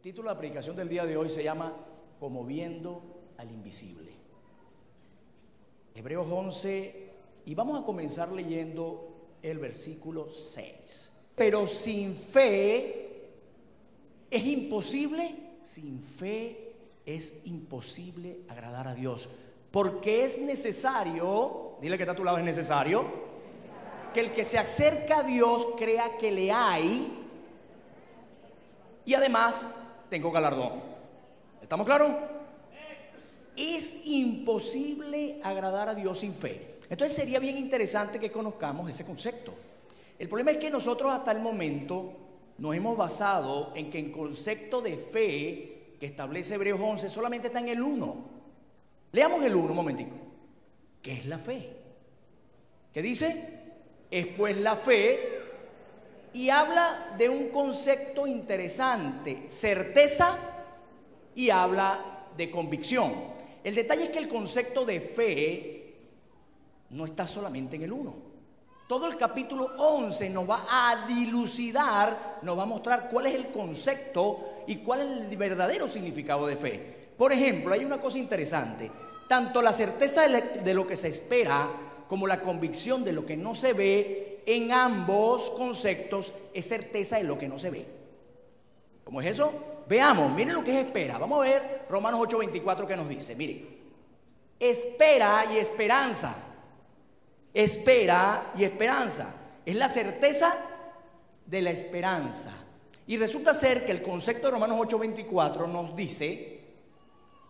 título de la predicación del día de hoy se llama Como viendo al invisible. Hebreos 11, y vamos a comenzar leyendo el versículo 6. Pero sin fe es imposible, sin fe es imposible agradar a Dios. Porque es necesario, dile que está a tu lado, es necesario, que el que se acerca a Dios crea que le hay y además tengo galardón. ¿Estamos claros? Es imposible agradar a Dios sin fe. Entonces sería bien interesante que conozcamos ese concepto. El problema es que nosotros hasta el momento nos hemos basado en que el concepto de fe que establece Hebreos 11 solamente está en el 1. Leamos el 1 un momentico. ¿Qué es la fe? ¿Qué dice? Es pues la fe, y habla de un concepto interesante, certeza, y habla de convicción. El detalle es que el concepto de fe no está solamente en el 1. Todo el capítulo 11 nos va a dilucidar, nos va a mostrar cuál es el concepto y cuál es el verdadero significado de fe. Por ejemplo, hay una cosa interesante. Tanto la certeza de lo que se espera como la convicción de lo que no se ve, en ambos conceptos es certeza de lo que no se ve. ¿Cómo es eso? Veamos, miren lo que es espera. Vamos a ver Romanos 8:24 que nos dice. Miren, espera y esperanza. Espera y esperanza. Es la certeza de la esperanza. Y resulta ser que el concepto de Romanos 8:24 nos dice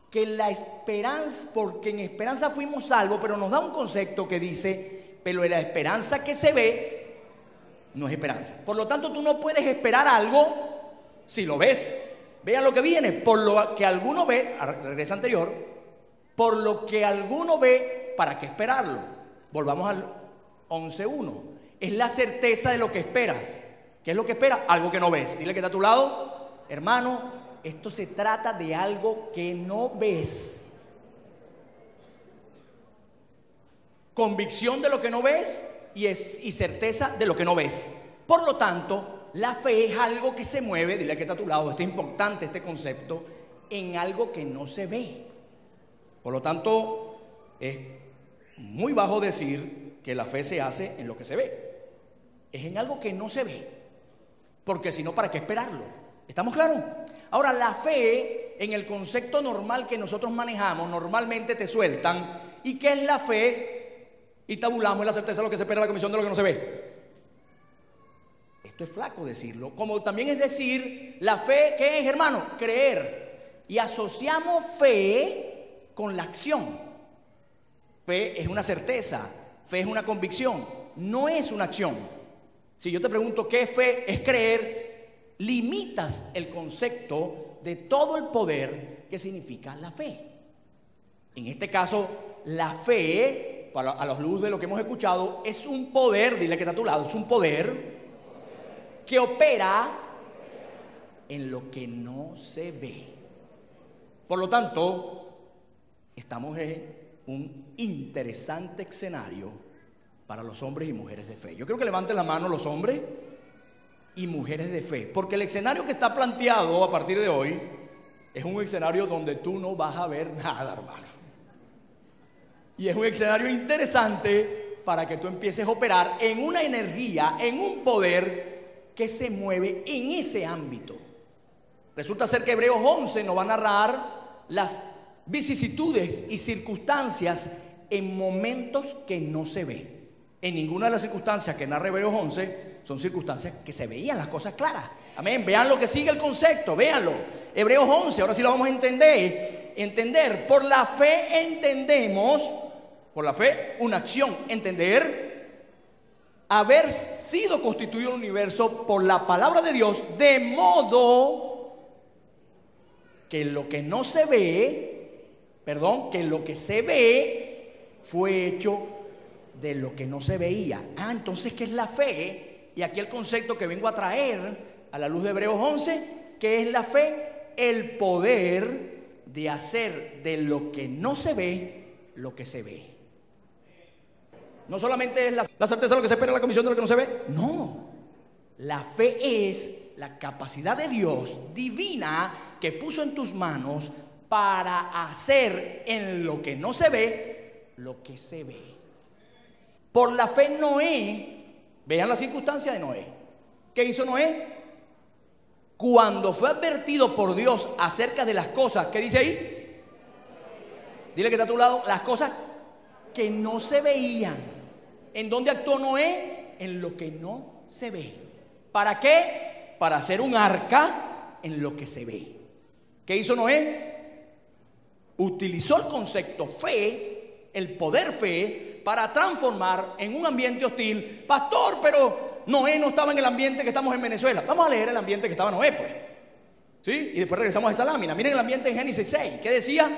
que la esperanza, porque en esperanza fuimos salvos, pero nos da un concepto que dice, pero la esperanza que se ve no es esperanza. Por lo tanto, tú no puedes esperar algo si lo ves. Vean lo que viene, por lo que alguno ve, regresa anterior, por lo que alguno ve, ¿para qué esperarlo? Volvamos al 11:1. Es la certeza de lo que esperas. ¿Qué es lo que esperas? Algo que no ves. Dile que está a tu lado, hermano. Esto se trata de algo que no ves. Convicción de lo que no ves y certeza de lo que no ves. Por lo tanto, la fe es algo que se mueve, dile que está a tu lado, este es importante este concepto, en algo que no se ve. Por lo tanto, es muy bajo decir que la fe se hace en lo que se ve. Es en algo que no se ve. Porque si no, ¿para qué esperarlo? ¿Estamos claros? Ahora, la fe, en el concepto normal que nosotros manejamos, normalmente te sueltan. ¿Y qué es la fe? Y tabulamos, es la certeza de lo que se espera, la convicción de lo que no se ve. Esto es flaco decirlo. Como también es decir, la fe, ¿qué es, hermano? Creer. Y asociamos fe con la acción. Fe es una certeza, fe es una convicción, no es una acción. Si yo te pregunto qué es fe, es creer, limitas el concepto de todo el poder que significa la fe. En este caso, la fe, a la luz de lo que hemos escuchado, es un poder, dile que está a tu lado, es un poder que opera en lo que no se ve. Por lo tanto, estamos en un interesante escenario para los hombres y mujeres de fe. Yo creo que levanten la mano los hombres y mujeres de fe, porque el escenario que está planteado a partir de hoy es un escenario donde tú no vas a ver nada, hermano. Y es un escenario interesante para que tú empieces a operar en una energía, en un poder que se mueve en ese ámbito. Resulta ser que Hebreos 11 nos va a narrar las vicisitudes y circunstancias en momentos que no se ve. En ninguna de las circunstancias que narra Hebreos 11 son circunstancias que se veían las cosas claras. Amén. Vean lo que sigue el concepto, véanlo. Hebreos 11, ahora sí lo vamos a entender. Por la fe entendemos, por la fe, una acción, entender, haber sido constituido el universo por la palabra de Dios, de modo que lo que no se ve, que lo que se ve fue hecho de lo que no se veía. Entonces, ¿qué es la fe? Y aquí el concepto que vengo a traer a la luz de Hebreos 11, ¿qué es la fe? El poder de hacer de lo que no se ve, lo que se ve. No solamente es la certeza de lo que se espera, la convicción de lo que no se ve. No, la fe es la capacidad de Dios divina que puso en tus manos para hacer en lo que no se ve, lo que se ve. Por la fe Noé, vean la circunstancia de Noé. ¿Qué hizo Noé? Cuando fue advertido por Dios acerca de las cosas, ¿qué dice ahí? Dile que está a tu lado, las cosas que no se veían. ¿En dónde actuó Noé? En lo que no se ve. ¿Para qué? Para hacer un arca en lo que se ve. ¿Qué hizo Noé? Utilizó el concepto fe, el poder fe, para transformar en un ambiente hostil. Pastor, pero Noé no estaba en el ambiente que estamos en Venezuela. Vamos a leer el ambiente que estaba Noé, pues. ¿Sí? Y después regresamos a esa lámina. Miren el ambiente en Génesis 6. ¿Qué decía?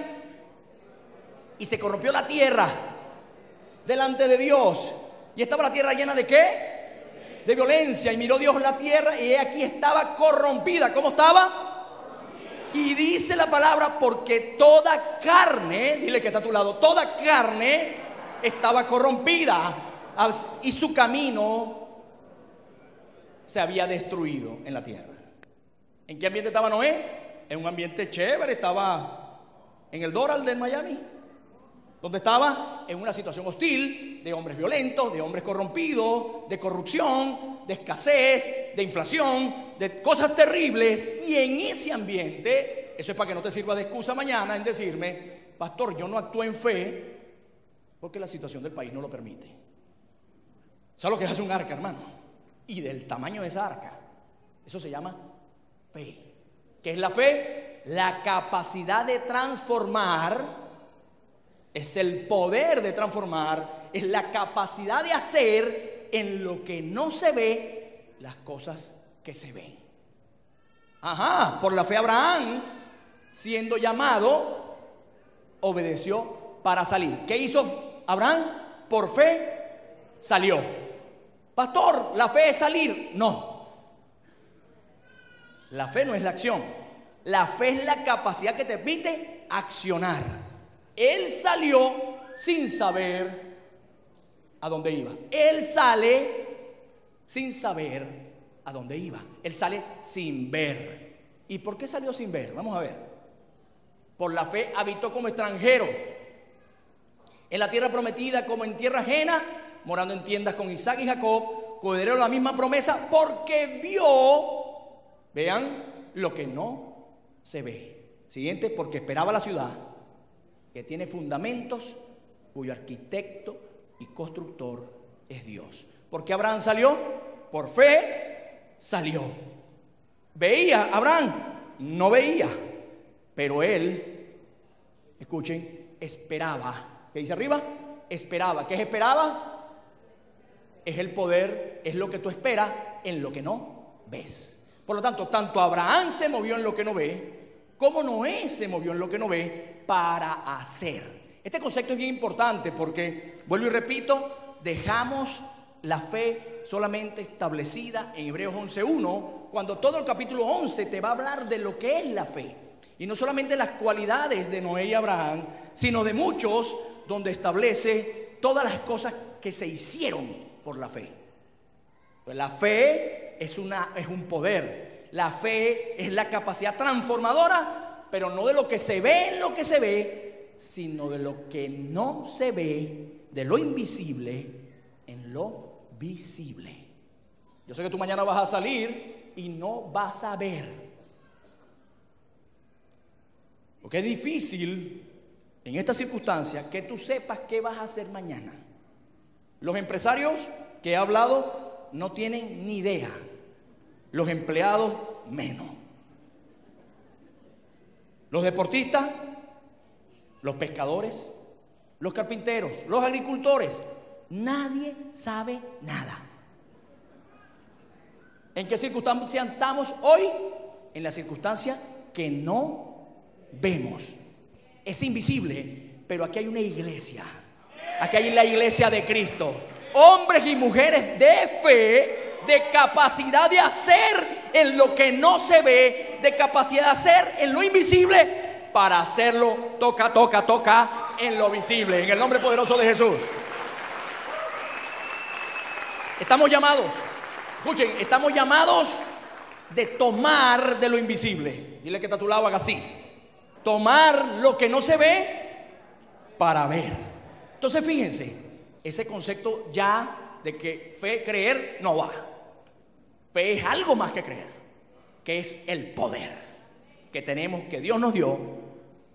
Y se corrompió la tierra delante de Dios. ¿Y estaba la tierra llena de qué? De violencia. Y miró Dios la tierra y aquí estaba corrompida. ¿Cómo estaba? Y dice la palabra, porque toda carne, dile que está a tu lado, toda carne estaba corrompida y su camino se había destruido en la tierra. ¿En qué ambiente estaba Noé? En un ambiente chévere, estaba en el Doral del Miami, donde estaba en una situación hostil, de hombres violentos, de hombres corrompidos, de corrupción, de escasez, de inflación, de cosas terribles. Y en ese ambiente, eso es para que no te sirva de excusa mañana en decirme, pastor, yo no actúo en fe porque la situación del país no lo permite. ¿Sabes lo que hace un arca, hermano? Y del tamaño de esa arca, eso se llama fe. ¿Qué es la fe? La capacidad de transformar. Es el poder de transformar, es la capacidad de hacer en lo que no se ve las cosas que se ven. Ajá, por la fe Abraham, siendo llamado, obedeció para salir. ¿Qué hizo Abraham? Por fe salió. Pastor, ¿la fe es salir? No. La fe no es la acción. La fe es la capacidad que te permite accionar. Él salió sin saber a dónde iba. Él sale sin saber a dónde iba. Él sale sin ver. ¿Y por qué salió sin ver? Vamos a ver. Por la fe habitó como extranjero en la tierra prometida, como en tierra ajena, morando en tiendas con Isaac y Jacob, coheredero de la misma promesa, porque vio, vean, lo que no se ve. Siguiente, porque esperaba la ciudad que tiene fundamentos, cuyo arquitecto y constructor es Dios. ¿Por qué Abraham salió? Por fe salió. ¿Veía Abraham? No veía, pero él, escuchen, esperaba. ¿Qué dice arriba? Esperaba. ¿Qué es esperaba? Es el poder, es lo que tú esperas en lo que no ves. Por lo tanto, tanto Abraham se movió en lo que no ve, como Noé se movió en lo que no ve para hacer. Este concepto es bien importante porque, vuelvo y repito, dejamos la fe solamente establecida en Hebreos 11:1, cuando todo el capítulo 11 te va a hablar de lo que es la fe. Y no solamente las cualidades de Noé y Abraham, sino de muchos, donde establece todas las cosas que se hicieron por la fe. Pues la fe es un poder. La fe es la capacidad transformadora, pero no de lo que se ve en lo que se ve, sino de lo que no se ve, de lo invisible en lo visible. Yo sé que tú mañana vas a salir y no vas a ver. Porque es difícil en esta circunstancia que tú sepas qué vas a hacer mañana. Los empresarios que he hablado no tienen ni idea. Los empleados menos. Los deportistas, los pescadores, los carpinteros, los agricultores, nadie sabe nada. ¿En qué circunstancia estamos hoy? En la circunstancia que no vemos. Es invisible, pero aquí hay una iglesia. Aquí hay la iglesia de Cristo. Hombres y mujeres de fe, de capacidad de hacer en lo que no se ve, de capacidad de hacer en lo invisible para hacerlo toca en lo visible, en el nombre poderoso de Jesús. Estamos llamados, escuchen, estamos llamados de tomar de lo invisible. Dile que está a tu lado, haga así. Tomar lo que no se ve para ver. Entonces fíjense, ese concepto ya de que fe, creer, no va. Fe es algo más que creer, que es el poder que tenemos, que Dios nos dio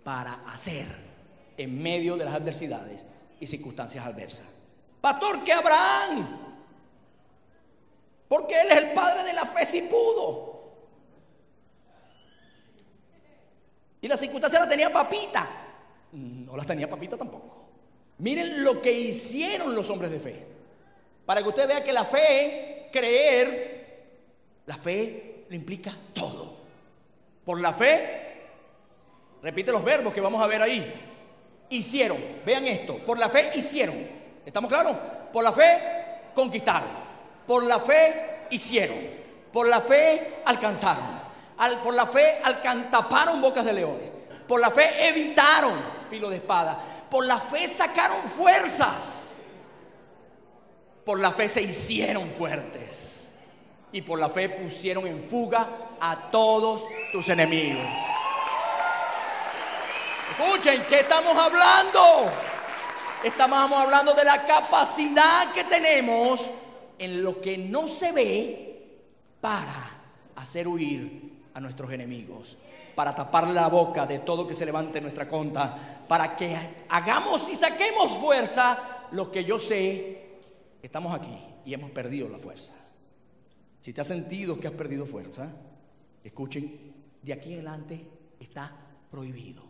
para hacer en medio de las adversidades y circunstancias adversas. Pastor, que Abraham, porque él es el padre de la fe, si pudo. Y la circunstancia la tenía papita. No las tenía papita tampoco. Miren lo que hicieron los hombres de fe. Para que usted vea que la fe, creer, la fe lo implica todo. Por la fe, repite los verbos que vamos a ver ahí. Hicieron, vean esto, por la fe hicieron. ¿Estamos claros? Por la fe conquistaron. Por la fe hicieron. Por la fe alcanzaron. Por la fe taparon bocas de leones. Por la fe evitaron filo de espada. Por la fe sacaron fuerzas. Por la fe se hicieron fuertes. Y por la fe pusieron en fuga a todos tus enemigos. Escuchen, ¿qué estamos hablando? Estamos hablando de la capacidad que tenemos en lo que no se ve para hacer huir a nuestros enemigos, para tapar la boca de todo que se levante en nuestra contra, para que hagamos y saquemos fuerza. Lo que yo sé, estamos aquí y hemos perdido la fuerza. Si te has sentido que has perdido fuerza, escuchen, de aquí en adelante está prohibido,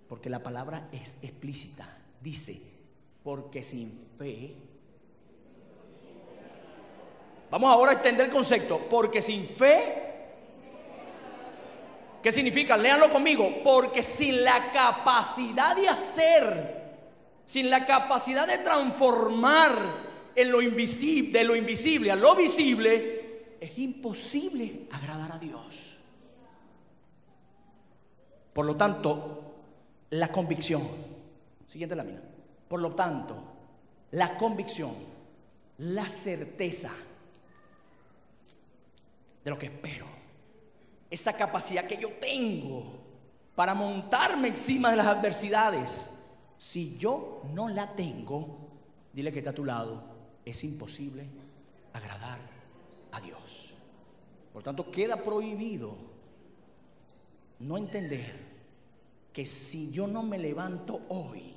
porque la palabra es explícita. Dice, porque sin fe. Vamos ahora a extender el concepto. Porque sin fe, ¿qué significa? Léanlo conmigo. Porque sin la capacidad de hacer, sin la capacidad de transformar en lo invisible, de lo invisible a lo visible, es imposible agradar a Dios. Por lo tanto, la convicción. Siguiente lámina. Por lo tanto, la convicción, la certeza de lo que espero, esa capacidad que yo tengo para montarme encima de las adversidades, si yo no la tengo, dile que está a tu lado, es imposible agradar a Dios. Por tanto, queda prohibido no entender que si yo no me levanto hoy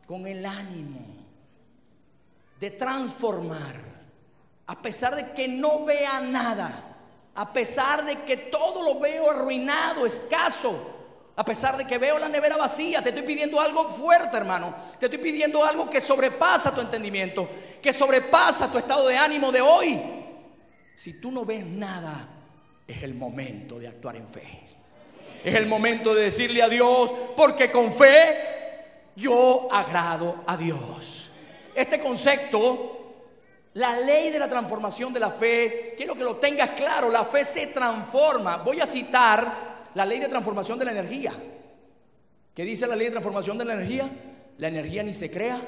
con el ánimo de transformar, a pesar de que no vea nada, a pesar de que todo lo veo arruinado, escaso, a pesar de que veo la nevera vacía, te estoy pidiendo algo fuerte, hermano. Te estoy pidiendo algo que sobrepasa tu entendimiento, que sobrepasa tu estado de ánimo de hoy. Si tú no ves nada, es el momento de actuar en fe. Es el momento de decirle a Dios, porque con fe yo agrado a Dios. Este concepto, la ley de la transformación de la fe, quiero que lo tengas claro. La fe se transforma. Voy a citar la ley de transformación de la energía. ¿Qué dice la ley de transformación de la energía? La energía ni se crea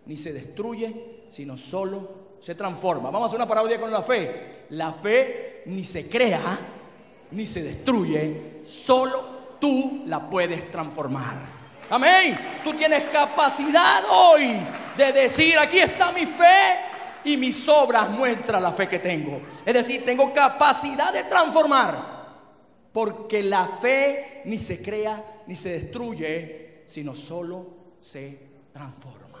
ni se destruye, sino solo se transforma. Vamos a hacer una parábola con la fe. La fe ni se crea ni se destruye, solo tú la puedes transformar. Amén. Tú tienes capacidad hoy de decir, aquí está mi fe y mis obras muestran la fe que tengo. Es decir, tengo capacidad de transformar, porque la fe ni se crea ni se destruye, sino solo se transforma.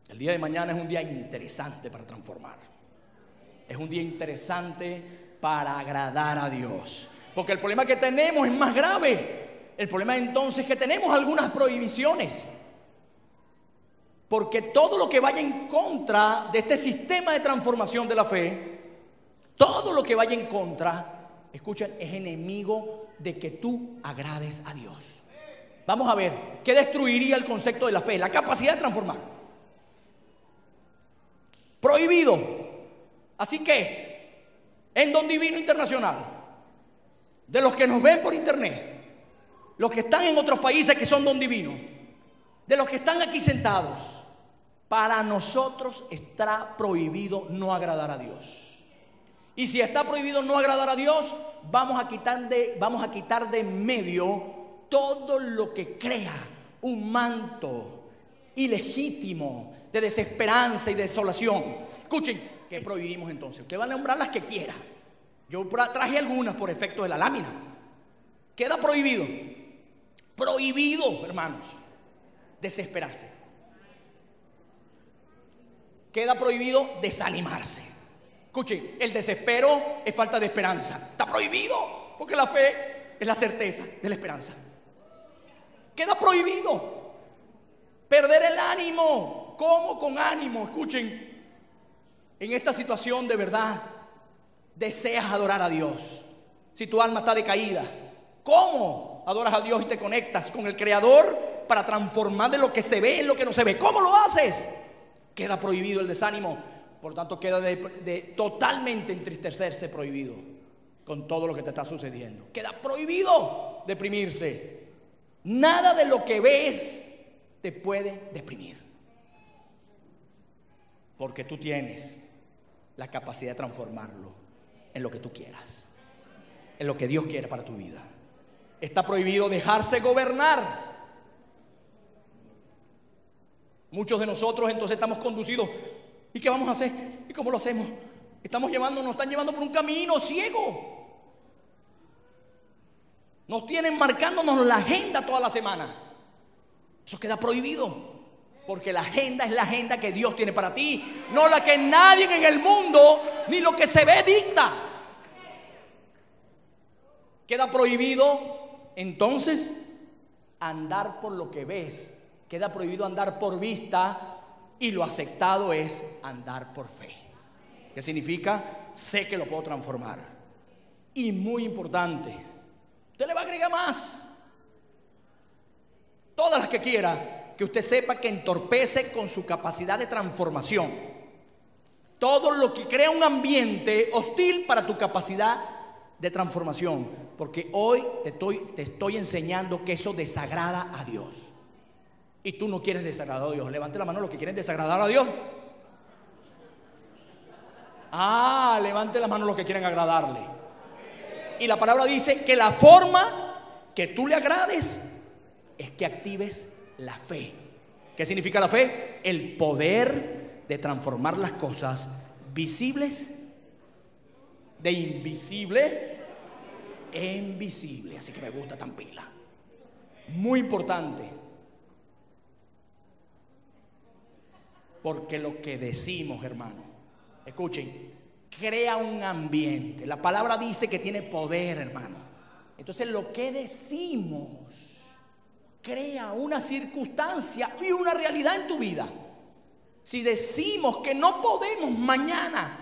El día de mañana es un día interesante para transformar. Es un día interesante para agradar a Dios, porque el problema que tenemos es más grave. El problema entonces es que tenemos algunas prohibiciones, porque todo lo que vaya en contra de este sistema de transformación de la fe, todo lo que vaya en contra, escuchen, es enemigo de que tú agrades a Dios. Vamos a ver, ¿qué destruiría el concepto de la fe? La capacidad de transformar. Prohibido. Así que, en Don Divino Internacional, de los que nos ven por internet, los que están en otros países que son Don Divino, de los que están aquí sentados, Para nosotros está prohibido no agradar a Dios. Y si está prohibido no agradar a Dios, vamos a quitar de en medio todo lo que crea un manto ilegítimo de desesperanza y desolación. Escuchen, ¿qué prohibimos entonces? Usted va a nombrar las que quiera. Yo traje algunas por efecto de la lámina. Queda prohibido. Prohibido, hermanos, desesperarse. Queda prohibido desanimarse. Escuchen, el desespero es falta de esperanza. Está prohibido, porque la fe es la certeza de la esperanza. Queda prohibido perder el ánimo. ¿Cómo con ánimo? Escuchen, en esta situación de verdad deseas adorar a Dios. Si tu alma está decaída, ¿cómo adoras a Dios y te conectas con el Creador para transformar de lo que se ve en lo que no se ve? ¿Cómo lo haces? Queda prohibido el desánimo. Por tanto, queda de totalmente entristecerse prohibido con todo lo que te está sucediendo. Queda prohibido deprimirse. Nada de lo que ves te puede deprimir, porque tú tienes la capacidad de transformarlo en lo que tú quieras, en lo que Dios quiere para tu vida. Está prohibido dejarse gobernar. Muchos de nosotros entonces estamos conducidos. ¿Y qué vamos a hacer? ¿Y cómo lo hacemos? Nos están llevando por un camino ciego. Nos tienen marcándonos la agenda toda la semana. Eso queda prohibido, porque la agenda es la agenda que Dios tiene para ti, no la que nadie en el mundo ni lo que se ve dicta. Queda prohibido entonces andar por lo que ves. Queda prohibido andar por vista, y lo aceptado es andar por fe. ¿Qué significa? Sé que lo puedo transformar. Y muy importante, usted le va a agregar más, todas las que quiera, que usted sepa que entorpece con su capacidad de transformación todo lo que crea un ambiente hostil para tu capacidad de transformación. Porque hoy te estoy enseñando que eso desagrada a Dios. Y tú no quieres desagradar a Dios. Levante la mano los que quieren desagradar a Dios. Levante la mano los que quieren agradarle. Y la palabra dice que la forma que tú le agrades es que actives la fe. ¿Qué significa la fe? El poder de transformar las cosas visibles de invisible en visible. Así que me gusta tan pila. Muy importante. Porque lo que decimos, hermano, escuchen, crea un ambiente. La palabra dice que tiene poder, hermano. Entonces lo que decimos crea una circunstancia y una realidad en tu vida. Si decimos que no podemos mañana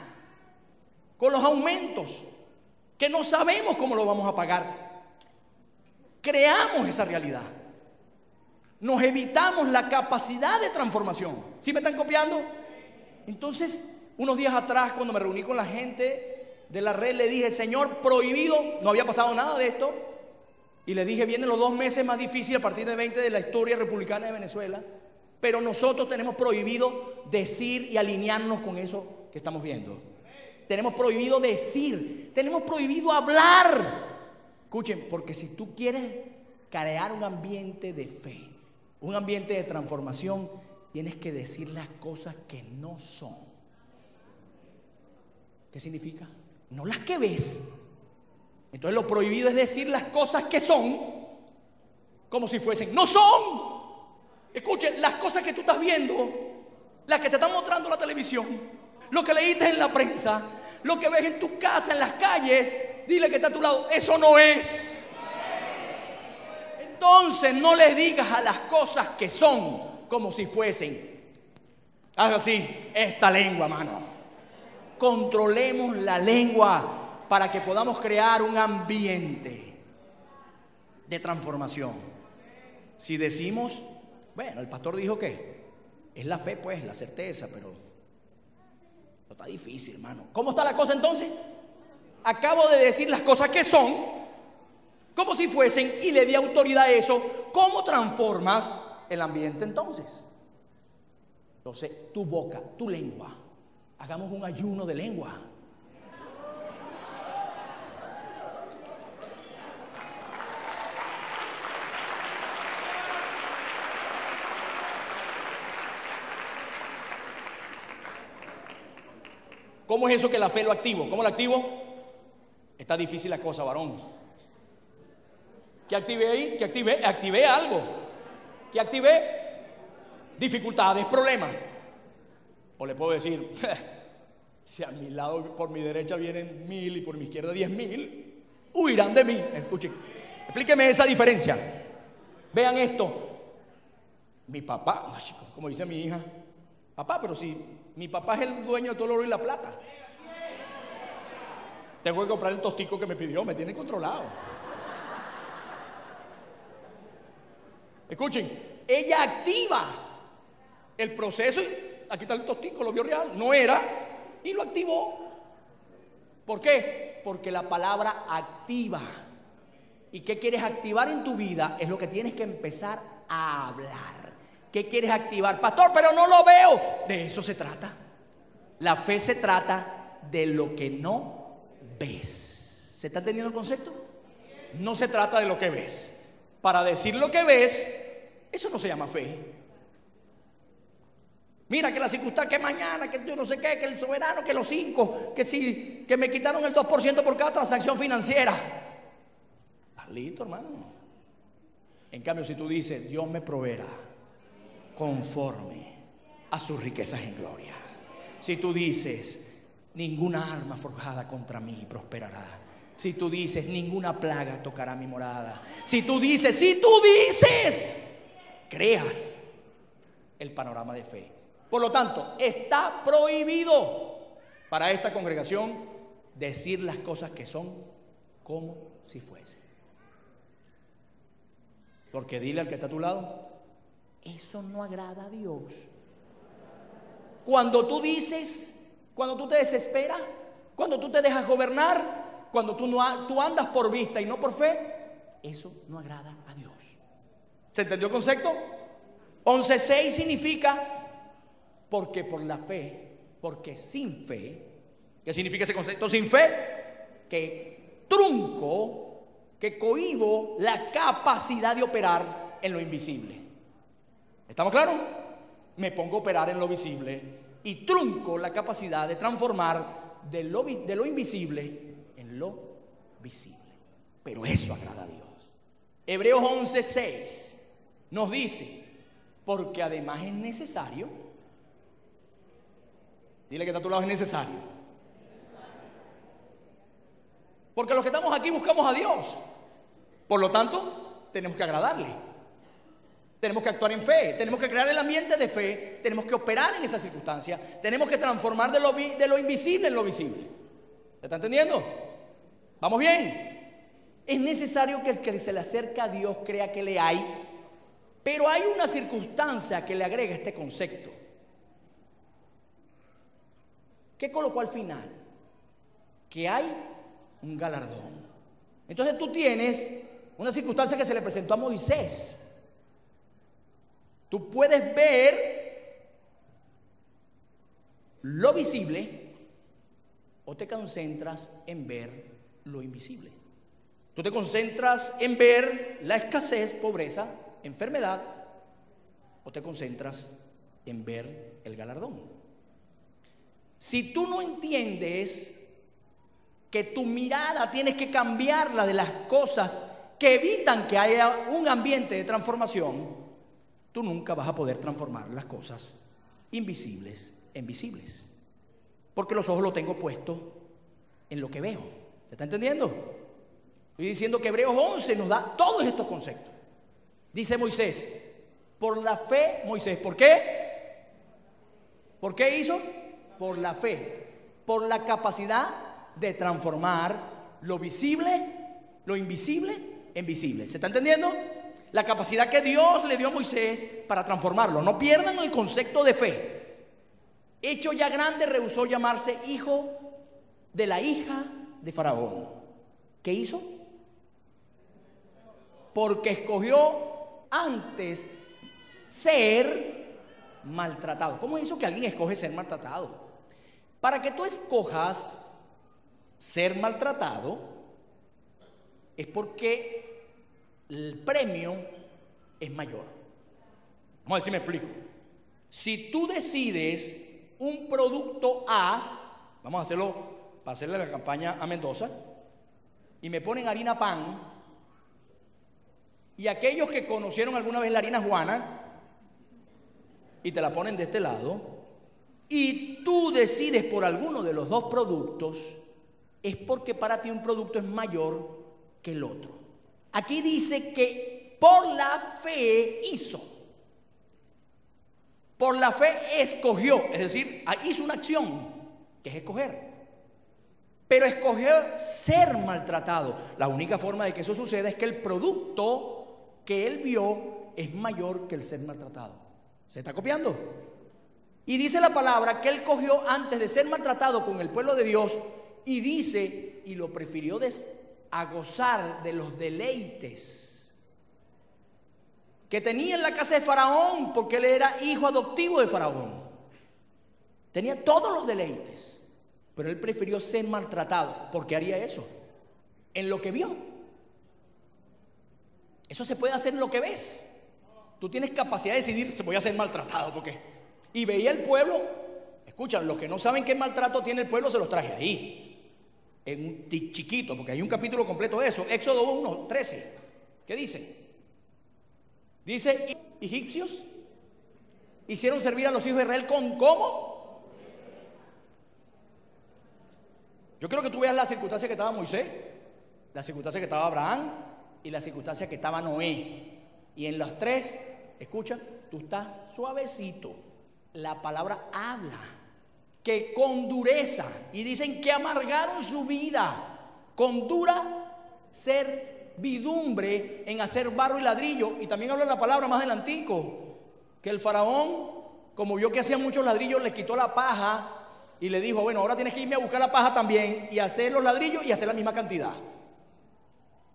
con los aumentos, que no sabemos cómo lo vamos a pagar, creamos esa realidad. Nos evitamos la capacidad de transformación. ¿Sí me están copiando? Entonces, unos días atrás, cuando me reuní con la gente de la red, le dije: Señor, prohibido, no había pasado nada de esto. Y le dije: vienen los 2 meses más difíciles a partir de 20 de la historia republicana de Venezuela. Pero nosotros tenemos prohibido decir y alinearnos con eso que estamos viendo. Tenemos prohibido decir, tenemos prohibido hablar. Escuchen, porque si tú quieres crear un ambiente de fe, un ambiente de transformación, tienes que decir las cosas que no son. ¿Qué significa? No las que ves. Entonces lo prohibido es decir las cosas que son como si fuesen. No son. Escuchen, las cosas que tú estás viendo, las que te están mostrando la televisión, lo que leíste en la prensa, lo que ves en tu casa, en las calles, dile que está a tu lado: eso no es. Entonces no le digas a las cosas que son como si fuesen. Haz así, esta lengua, mano. Controlemos la lengua para que podamos crear un ambiente de transformación. Si decimos, bueno, el pastor dijo que es la fe, pues, la certeza, pero no está difícil, hermano. ¿Cómo está la cosa entonces? Acabo de decir las cosas que son como si fuesen y le di autoridad a eso. ¿Cómo transformas el ambiente entonces? Entonces, tu boca, tu lengua. Hagamos un ayuno de lengua. ¿Cómo es eso que la fe lo activo? ¿Cómo lo activo? Está difícil la cosa, varón. ¿Qué activé ahí? ¿Qué activé? Activé algo. ¿Qué activé? Dificultades, problemas. O le puedo decir, si a mi lado, por mi derecha vienen 1000 y por mi izquierda 10.000, huirán de mí. Escuchen, explíqueme esa diferencia. Vean esto. Mi papá, no, chicos, como dice mi hija, papá, pero si mi papá es el dueño de todo el oro y la plata, tengo que comprar el tostico que me pidió, me tiene controlado. Escuchen, ella activa el proceso y aquí está el tostico, lo vio real, no era, y lo activó. ¿Por qué? Porque la palabra activa. ¿Y qué quieres activar en tu vida? Es lo que tienes que empezar a hablar. ¿Qué quieres activar? Pastor, pero no lo veo. De eso se trata. La fe se trata de lo que no ves. ¿Se está entendiendo el concepto? No se trata de lo que ves. Para decir lo que ves, eso no se llama fe. Mira que la circunstancia, que mañana, que yo no sé qué, que el soberano, que los 5, que si, que me quitaron el 2% por cada transacción financiera. ¿Estás listo, hermano? En cambio, si tú dices, Dios me proveerá conforme a sus riquezas en gloria. Si tú dices, ninguna arma forjada contra mí prosperará. Si tú dices, ninguna plaga tocará mi morada. Si tú dices, creas el panorama de fe. Por lo tanto, está prohibido para esta congregación decir las cosas que son como si fuesen. Porque dile al que está a tu lado, eso no agrada a Dios. Cuando tú dices, cuando tú te desesperas, cuando tú te dejas gobernar, cuando tú andas por vista y no por fe, eso no agrada a Dios. ¿Se entendió el concepto? 11.6 significa porque por la fe, porque sin fe. ¿Qué significa ese concepto? Sin fe, que trunco, que cohibo la capacidad de operar en lo invisible. ¿Estamos claros? Me pongo a operar en lo visible y trunco la capacidad de transformar de lo invisible en lo visible. Pero eso agrada a Dios. Hebreos 11.6 nos dice, porque además es necesario. Dile que está a tu lado, es necesario. Porque los que estamos aquí buscamos a Dios. Por lo tanto, tenemos que agradarle. Tenemos que actuar en fe, tenemos que crear el ambiente de fe, tenemos que operar en esa circunstancia, tenemos que transformar de lo invisible en lo visible. ¿Se está entendiendo? ¿Vamos bien? Es necesario que el que se le acerca a Dios crea que le hay, pero hay una circunstancia que le agrega este concepto. ¿Qué colocó al final? Que hay un galardón. Entonces tú tienes una circunstancia que se le presentó a Moisés. Tú puedes ver lo visible o te concentras en ver lo invisible. Tú te concentras en ver la escasez, pobreza, enfermedad, o te concentras en ver el galardón. Si tú no entiendes que tu mirada tienes que cambiarla de las cosas que evitan que haya un ambiente de transformación, tú nunca vas a poder transformar las cosas invisibles en visibles. Porque los ojos los tengo puestos en lo que veo. ¿Se está entendiendo? Estoy diciendo que Hebreos 11 nos da todos estos conceptos. Dice Moisés, por la fe, Moisés, ¿por qué? ¿Por qué hizo? Por la fe, por la capacidad de transformar lo visible, lo invisible en visible. ¿Se está entendiendo? La capacidad que Dios le dio a Moisés para transformarlo. No pierdan el concepto de fe. Hecho ya grande, rehusó llamarse hijo de la hija de Faraón. ¿Qué hizo? Porque escogió antes ser maltratado. ¿Cómo es eso que alguien escoge ser maltratado? Para que tú escojas ser maltratado es porque el premio es mayor. Vamos a ver si me explico. Si tú decides un producto A, vamos a hacerlo para hacerle la campaña a Mendoza, y me ponen harina pan, y aquellos que conocieron alguna vez la harina Juana y te la ponen de este lado, y tú decides por alguno de los dos productos, es porque para ti un producto es mayor que el otro. Aquí dice que por la fe hizo, por la fe escogió, es decir, hizo una acción que es escoger. Pero escogió ser maltratado. La única forma de que eso suceda es que el producto que él vio es mayor que el ser maltratado. ¿Se está copiando? Y dice la palabra que él cogió antes de ser maltratado con el pueblo de Dios, y dice, y lo prefirió a gozar de los deleites que tenía en la casa de Faraón, porque él era hijo adoptivo de Faraón. Tenía todos los deleites. Pero él prefirió ser maltratado. ¿Por qué haría eso? En lo que vio. Eso se puede hacer en lo que ves. Tú tienes capacidad de decidir si voy a ser maltratado. ¿Por qué? Y veía el pueblo. Escucha, los que no saben qué maltrato tiene el pueblo, se los traje ahí. En un chiquito, porque hay un capítulo completo de eso. Éxodo 1, 13. ¿Qué dice? Dice, egipcios hicieron servir a los hijos de Israel con ¿cómo? Yo creo que tú veas la circunstancia que estaba Moisés, la circunstancia que estaba Abraham y la circunstancia que estaba Noé. Y en las tres, escucha, tú estás suavecito. La palabra habla que con dureza, y dicen que amargaron su vida con dura servidumbre en hacer barro y ladrillo. Y también habla la palabra más adelantico, que el faraón, como vio que hacían muchos ladrillos, les quitó la paja y le dijo, bueno, ahora tienes que irme a buscar la paja también y hacer los ladrillos y hacer la misma cantidad.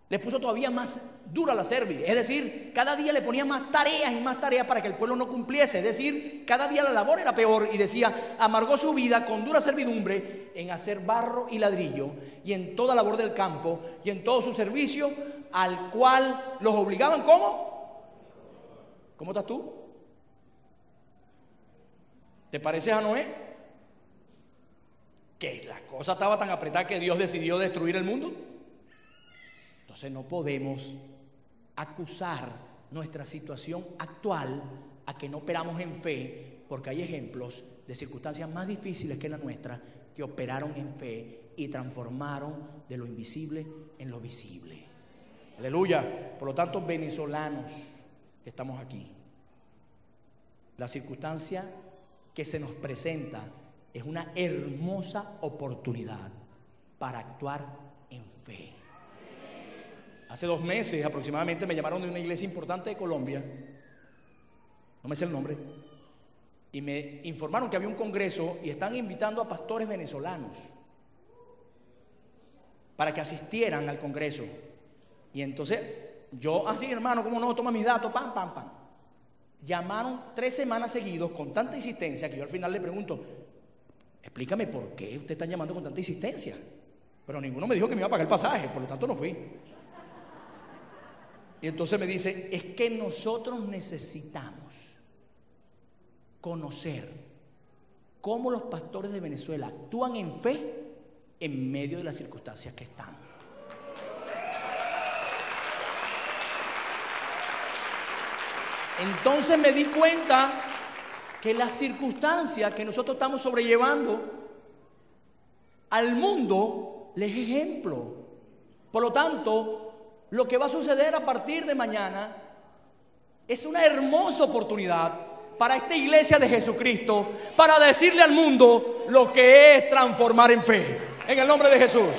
Le puso todavía más dura la cerviz, es decir, cada día le ponía más tareas y más tareas para que el pueblo no cumpliese. Es decir, cada día la labor era peor, y decía, amargó su vida con dura servidumbre en hacer barro y ladrillo y en toda labor del campo y en todo su servicio, al cual los obligaban. ¿Cómo? ¿Cómo estás tú? ¿Te pareces a Noé? Que la cosa estaba tan apretada que Dios decidió destruir el mundo. Entonces no podemos acusar nuestra situación actual a que no operamos en fe, porque hay ejemplos de circunstancias más difíciles que la nuestra que operaron en fe y transformaron de lo invisible en lo visible. Aleluya. Por lo tanto, venezolanos que estamos aquí, la circunstancia que se nos presenta es una hermosa oportunidad para actuar en fe. Hace 2 meses aproximadamente me llamaron de una iglesia importante de Colombia, no me sé el nombre, y me informaron que había un congreso y están invitando a pastores venezolanos para que asistieran al congreso. Y entonces yo, así hermano, ¿cómo no? Toma mis datos, pam, pam, pam. Llamaron 3 semanas seguidos con tanta insistencia que yo al final le pregunto, explícame por qué usted está llamando con tanta insistencia. Pero ninguno me dijo que me iba a pagar el pasaje, por lo tanto no fui. Y entonces me dice, es que nosotros necesitamos conocer cómo los pastores de Venezuela actúan en fe en medio de las circunstancias que están. Entonces me di cuenta que las circunstancias que nosotros estamos sobrellevando al mundo les es ejemplo. Por lo tanto, lo que va a suceder a partir de mañana es una hermosa oportunidad para esta iglesia de Jesucristo, para decirle al mundo lo que es transformar en fe, en el nombre de Jesús.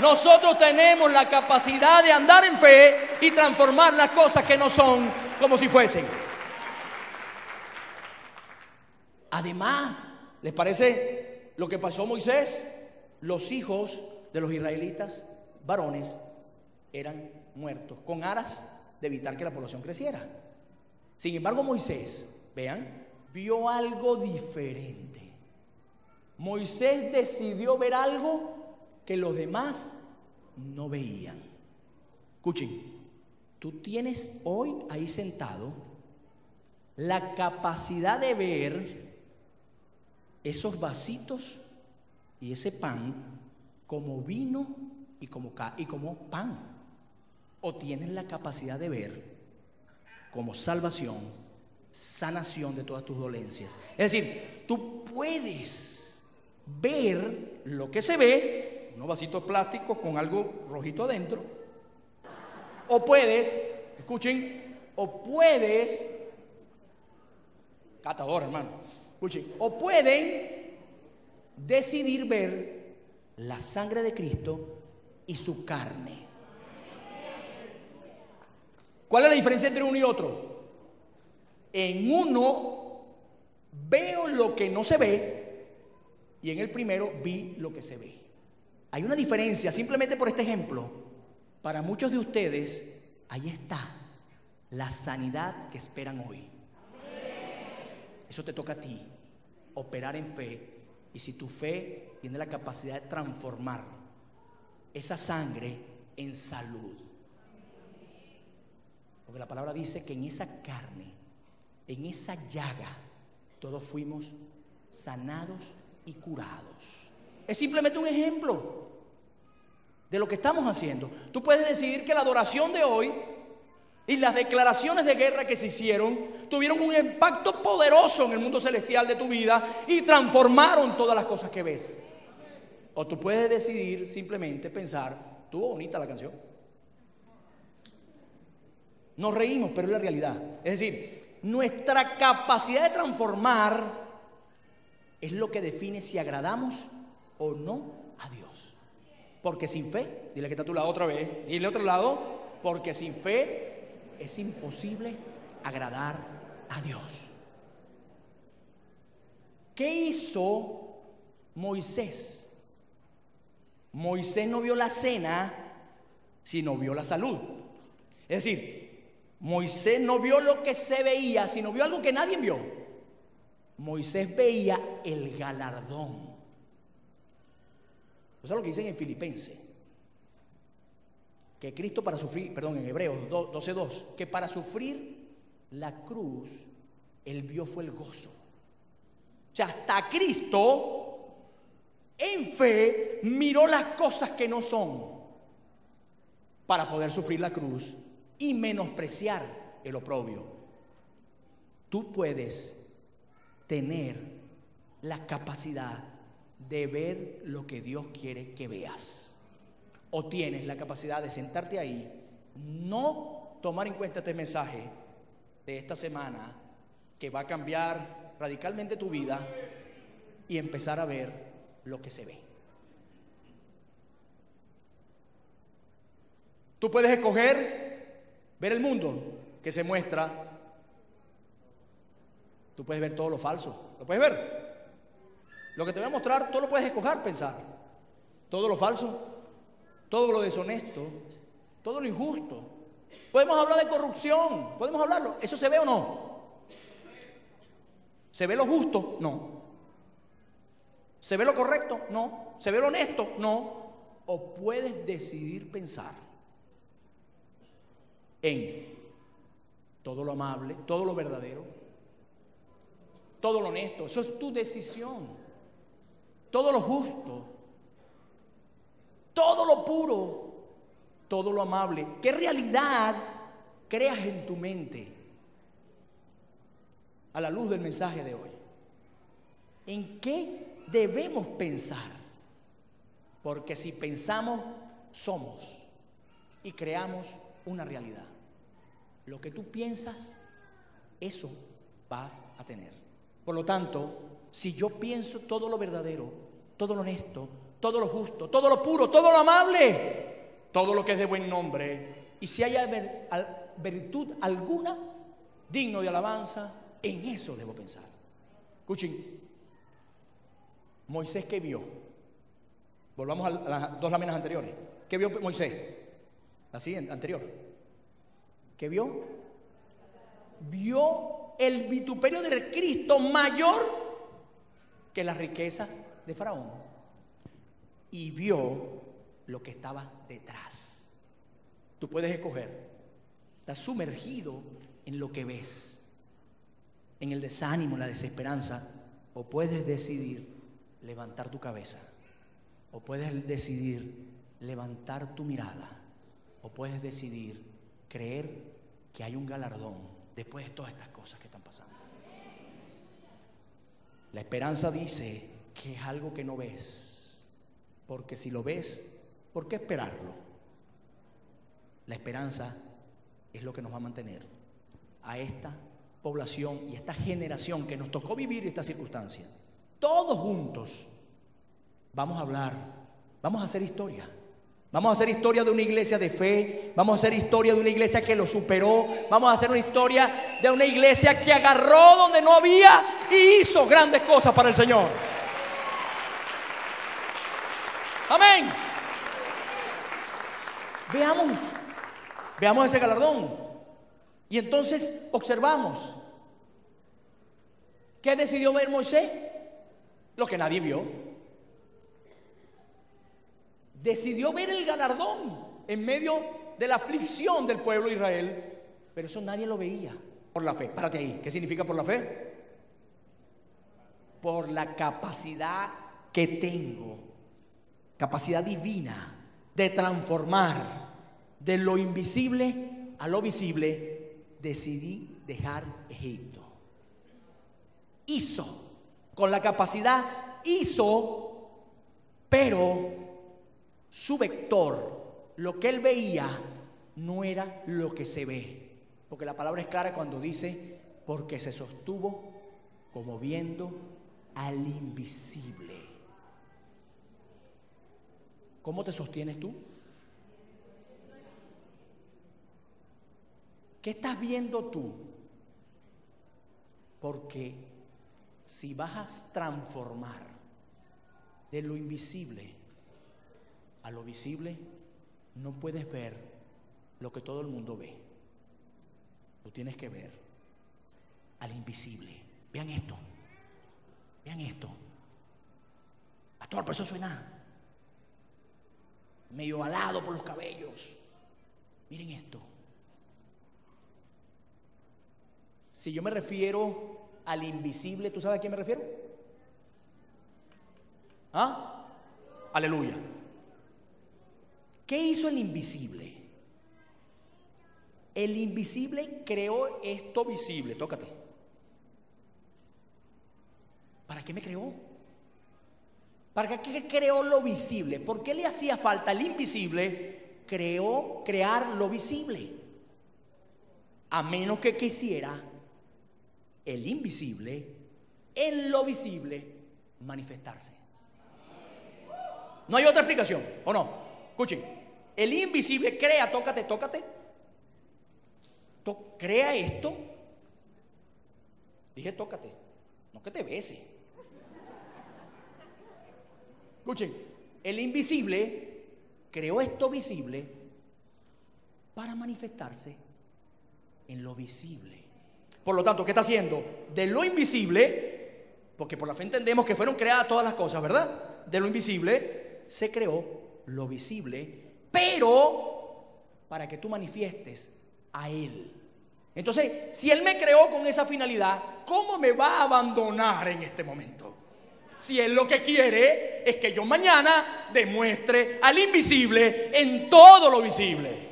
Nosotros tenemos la capacidad de andar en fe y transformar las cosas que no son como si fuesen. Además, ¿les parece lo que pasó a Moisés? Los hijos de los israelitas, varones, eran muertos con aras de evitar que la población creciera. Sin embargo, Moisés, vean, vio algo diferente. Moisés decidió ver algo que los demás no veían. Escuchen, tú tienes hoy ahí sentado la capacidad de ver esos vasitos y ese pan como vino y como pan. O tienes la capacidad de ver como salvación, sanación de todas tus dolencias. Es decir, tú puedes ver lo que se ve, unos vasitos plásticos con algo rojito adentro, o puedes, escuchen, o puedes, catador hermano, escuchen, o pueden decidir ver la sangre de Cristo y su carne. ¿Cuál es la diferencia entre uno y otro? En uno veo lo que no se ve y en el primero vi lo que se ve. Hay una diferencia, simplemente por este ejemplo. Para muchos de ustedes, ahí está la sanidad que esperan hoy. Eso te toca a ti, operar en fe. Y si tu fe tiene la capacidad de transformar esa sangre en salud. Porque la palabra dice que en esa carne, en esa llaga, todos fuimos sanados y curados. Es simplemente un ejemplo de lo que estamos haciendo. Tú puedes decidir que la adoración de hoy y las declaraciones de guerra que se hicieron tuvieron un impacto poderoso en el mundo celestial de tu vida y transformaron todas las cosas que ves. O tú puedes decidir simplemente pensar, estuvo bonita la canción. Nos reímos, pero es la realidad. Es decir, nuestra capacidad de transformar es lo que define si agradamos o no a Dios. Porque sin fe, dile que está a tu lado otra vez, dile a otro lado, porque sin fe es imposible agradar a Dios. ¿Qué hizo Moisés? Moisés no vio la cena, sino vio la salud. Es decir, Moisés no vio lo que se veía, sino vio algo que nadie vio. Moisés veía el galardón. Eso es lo que dicen en Filipenses. Que Cristo para sufrir, perdón, en Hebreos 12:2, que para sufrir la cruz, él vio fue el gozo. O sea, hasta Cristo, en fe, miró las cosas que no son para poder sufrir la cruz y menospreciar el oprobio. Tú puedes tener la capacidad de ver lo que Dios quiere que veas. O tienes la capacidad de sentarte ahí, no tomar en cuenta este mensaje de esta semana que va a cambiar radicalmente tu vida y empezar a ver lo que se ve. Tú puedes escoger ver el mundo que se muestra. Tú puedes ver todo lo falso. ¿Lo puedes ver? Lo que te voy a mostrar, tú lo puedes escoger, pensar. Todo lo falso, todo lo deshonesto, todo lo injusto. Podemos hablar de corrupción, podemos hablarlo. ¿Eso se ve o no? ¿Se ve lo justo? No. ¿Se ve lo correcto? No. ¿Se ve lo honesto? No. O puedes decidir pensar en todo lo amable, todo lo verdadero, todo lo honesto. Eso es tu decisión. Todo lo justo, todo lo puro, todo lo amable. ¿Qué realidad creas en tu mente a la luz del mensaje de hoy? ¿En qué debemos pensar? Porque si pensamos, somos y creamos una realidad. Lo que tú piensas, eso vas a tener. Por lo tanto, si yo pienso todo lo verdadero, todo lo honesto, todo lo justo, todo lo puro, todo lo amable, todo lo que es de buen nombre, y si hay virtud alguna digno de alabanza, en eso debo pensar. Escuchen, Moisés, ¿qué vio? Volvamos a las dos láminas anteriores. ¿Qué vio Moisés? La siguiente, anterior. ¿Qué vio? Vio el vituperio de Cristo mayor que las riquezas de Faraón. Y vio lo que estaba detrás. Tú puedes escoger. Estás sumergido en lo que ves, en el desánimo, en la desesperanza, o puedes decidir levantar tu cabeza, o puedes decidir levantar tu mirada, o puedes decidir creer que hay un galardón después de todas estas cosas que están pasando. La esperanza dice que es algo que no ves, porque si lo ves, ¿por qué esperarlo? La esperanza es lo que nos va a mantener a esta población y a esta generación que nos tocó vivir esta circunstancia. Todos juntos vamos a hablar, vamos a hacer historia. Vamos a hacer historia de una iglesia de fe, vamos a hacer historia de una iglesia que lo superó, vamos a hacer una historia de una iglesia que agarró donde no había y hizo grandes cosas para el Señor. Amén. Veamos ese galardón. Y entonces observamos. ¿Qué decidió ver Moisés? Lo que nadie vio. Decidió ver el galardón en medio de la aflicción del pueblo de Israel. Pero eso nadie lo veía. Por la fe. Párate ahí. ¿Qué significa por la fe? Por la capacidad que tengo, capacidad divina de transformar de lo invisible a lo visible. Decidí dejar Egipto. Hizo, con la capacidad hizo, pero su vector, lo que él veía, no era lo que se ve. Porque la palabra es clara cuando dice, porque se sostuvo como viendo al invisible. ¿Cómo te sostienes tú? ¿Qué estás viendo tú? Porque si vas a transformar de lo invisible a lo visible, no puedes ver lo que todo el mundo ve. Tú tienes que ver al invisible. Vean esto. Vean esto. Pastor, pero eso suena medio alado por los cabellos. Miren esto. Si yo me refiero al invisible, ¿tú sabes a quién me refiero? ¿Ah? Aleluya. ¿Qué hizo el invisible? El invisible creó esto visible. Tócate. ¿Para qué me creó? ¿Para qué creó lo visible? ¿Por qué le hacía falta el invisible? Crear lo visible. A menos que quisiera el invisible en lo visible manifestarse. No hay otra explicación, ¿o no? Escuchen, el invisible crea, tócate, crea esto. Dije tócate, no que te bese. Escuchen, el invisible creó esto visible para manifestarse en lo visible. Por lo tanto, ¿qué está haciendo? De lo invisible, porque por la fe entendemos que fueron creadas todas las cosas, ¿verdad? De lo invisible se creó lo visible, pero para que tú manifiestes a Él. Entonces, si Él me creó con esa finalidad, ¿cómo me va a abandonar en este momento? Si Él lo que quiere es que yo mañana demuestre al invisible en todo lo visible.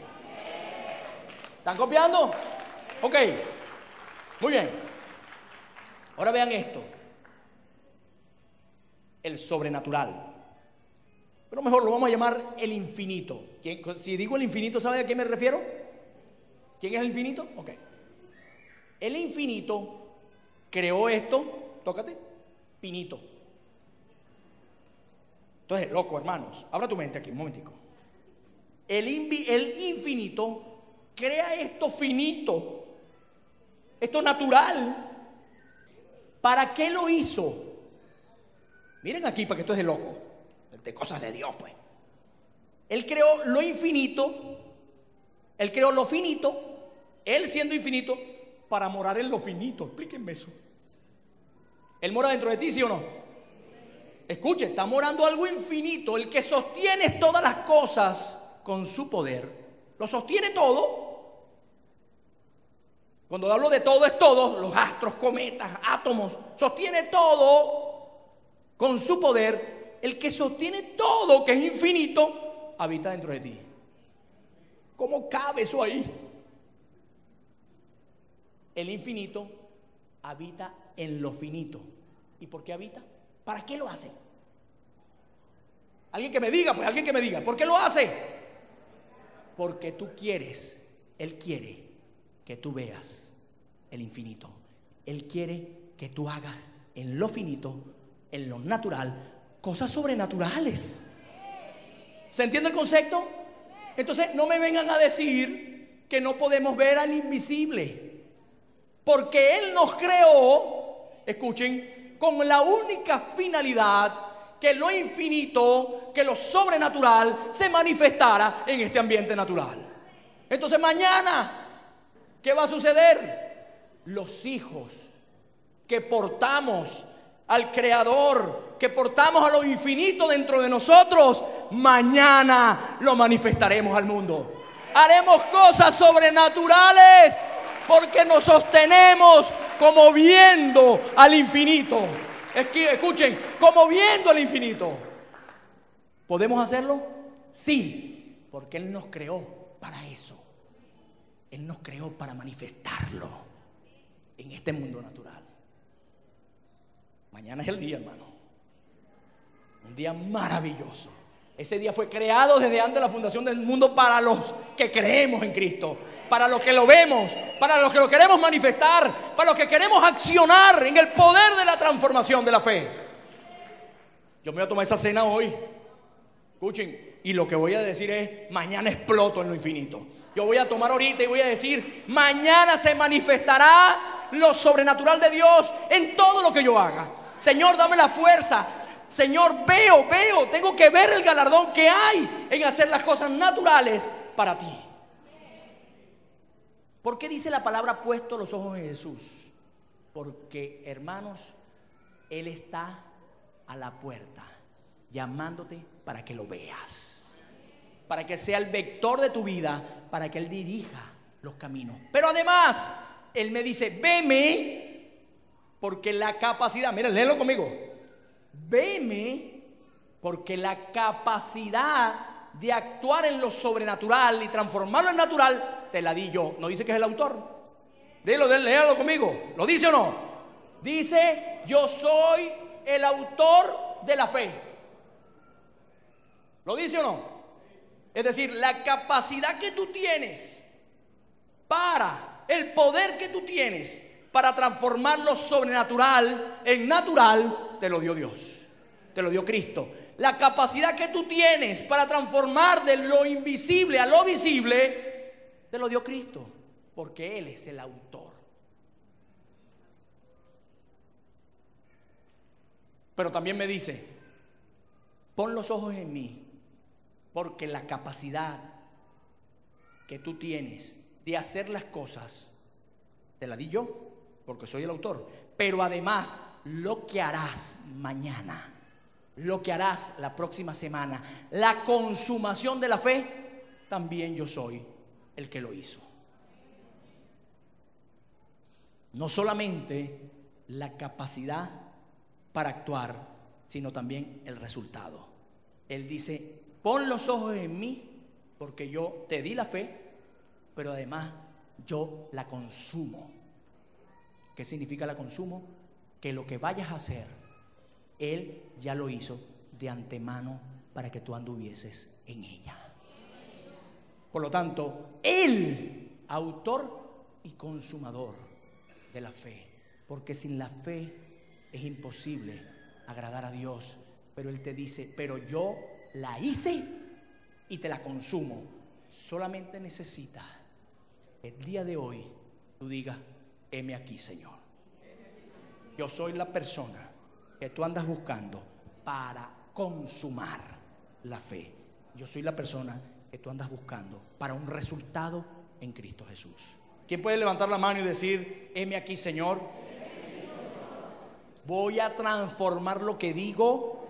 ¿Están copiando? Ok. Muy bien. Ahora vean esto. El sobrenatural. Pero mejor lo vamos a llamar el infinito. Si digo el infinito, ¿sabe a qué me refiero? ¿Quién es el infinito? Ok. El infinito creó esto. Tócate. Finito. Entonces, loco, hermanos. Abra tu mente aquí, un momentico. El infinito crea esto finito. Esto natural. ¿Para qué lo hizo? Miren aquí para que esto es de loco. De cosas de Dios, pues. Él creó lo infinito. Él creó lo finito. Él siendo infinito. para morar en lo finito. Explíquenme eso. ¿Él mora dentro de ti, sí o no? Escuche, está morando algo infinito. El que sostiene todas las cosas con su poder, lo sostiene todo. Cuando hablo de todo, es todo. Los astros, cometas, átomos. Sostiene todo con su poder. El que sostiene todo, que es infinito, habita dentro de ti. ¿Cómo cabe eso ahí? El infinito habita en lo finito. ¿Y por qué habita? ¿Para qué lo hace? Alguien que me diga, pues alguien que me diga, ¿por qué lo hace? Porque tú quieres, Él quiere que tú veas el infinito. Él quiere que tú hagas en lo finito, en lo natural, cosas sobrenaturales. ¿Se entiende el concepto? Entonces no me vengan a decir que no podemos ver al invisible, porque Él nos creó, escuchen, con la única finalidad que lo infinito, que lo sobrenatural se manifestara en este ambiente natural. Entonces mañana, ¿qué va a suceder? Los hijos que portamos al Creador, que portamos a lo infinito dentro de nosotros, mañana lo manifestaremos al mundo. Haremos cosas sobrenaturales porque nos sostenemos como viendo al infinito. Escuchen, como viendo al infinito. ¿Podemos hacerlo? Sí, porque Él nos creó para eso. Él nos creó para manifestarlo en este mundo natural. Mañana es el día, hermano. Un día maravilloso. Ese día fue creado desde antes de la fundación del mundo para los que creemos en Cristo, para los que lo vemos, para los que lo queremos manifestar, para los que queremos accionar en el poder de la transformación de la fe. Yo me voy a tomar esa cena hoy. Escuchen, y lo que voy a decir es: mañana exploto en lo infinito. Yo voy a tomar ahorita y voy a decir: mañana se manifestará lo sobrenatural de Dios en todo lo que yo haga. Señor, dame la fuerza. Señor, veo, tengo que ver el galardón que hay en hacer las cosas naturales para ti. ¿Por qué dice la palabra puesto los ojos en Jesús? Porque, hermanos, Él está a la puerta llamándote para que lo veas, para que sea el vector de tu vida, para que Él dirija los caminos. Pero además, Él me dice: veme, porque la capacidad, miren, léelo conmigo. Veme, porque la capacidad de actuar en lo sobrenatural y transformarlo en natural te la di yo. ¿No dice que es el autor? Léalo conmigo. ¿Lo dice o no? Dice: yo soy el autor de la fe. ¿Lo dice o no? Es decir, la capacidad que tú tienes para, el poder que tú tienes para transformar lo sobrenatural en natural, te lo dio Dios, te lo dio Cristo. La capacidad que tú tienes para transformar de lo invisible a lo visible, te lo dio Cristo, porque Él es el autor. Pero también me dice: pon los ojos en mí, porque la capacidad que tú tienes de hacer las cosas te la di yo, porque soy el autor. Pero además, lo que harás mañana, lo que harás la próxima semana, la consumación de la fe, también yo soy el que lo hizo. No solamente la capacidad para actuar, sino también el resultado. Él dice: pon los ojos en mí, porque yo te di la fe, pero además yo la consumo. ¿Qué significa la consumo? Que lo que vayas a hacer, Él ya lo hizo de antemano para que tú anduvieses en ella. Por lo tanto, Él, autor y consumador de la fe, porque sin la fe es imposible agradar a Dios. Pero Él te dice: pero yo la hice y te la consumo. Solamente necesitas el día de hoy tú digas: heme aquí, Señor. Yo soy la persona que tú andas buscando para consumar la fe. Yo soy la persona que tú andas buscando para un resultado en Cristo Jesús. ¿Quién puede levantar la mano y decir: heme aquí, Señor? Voy a transformar lo que digo.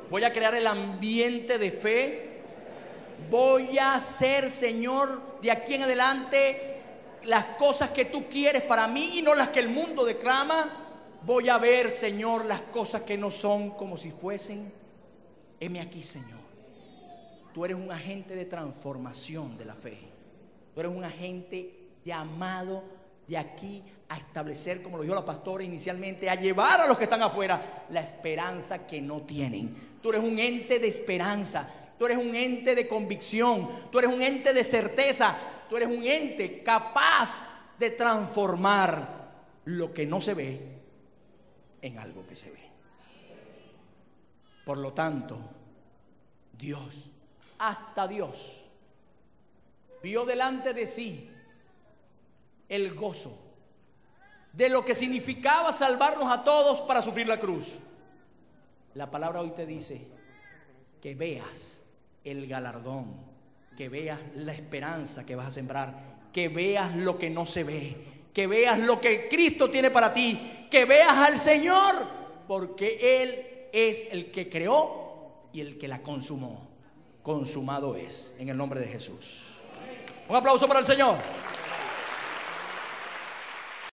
Voy a crear el ambiente de fe. Voy a hacer, Señor, de aquí en adelante las cosas que tú quieres para mí y no las que el mundo declama. Voy a ver, Señor, las cosas que no son como si fuesen. Heme aquí, Señor. Tú eres un agente de transformación de la fe. Tú eres un agente llamado de aquí a establecer, como lo dijo la pastora inicialmente, a llevar a los que están afuera la esperanza que no tienen. Tú eres un ente de esperanza. Tú eres un ente de convicción. Tú eres un ente de certeza. Tú eres un ente capaz de transformar lo que no se ve en algo que se ve. Por lo tanto, Dios, hasta Dios, vio delante de sí el gozo de lo que significaba salvarnos a todos para sufrir la cruz. La palabra hoy te dice que veas el galardón, que veas la esperanza que vas a sembrar, que veas lo que no se ve, que veas lo que Cristo tiene para ti, que veas al Señor, porque Él es el que creó y el que la consumó. Consumado es, en el nombre de Jesús. Un aplauso para el Señor.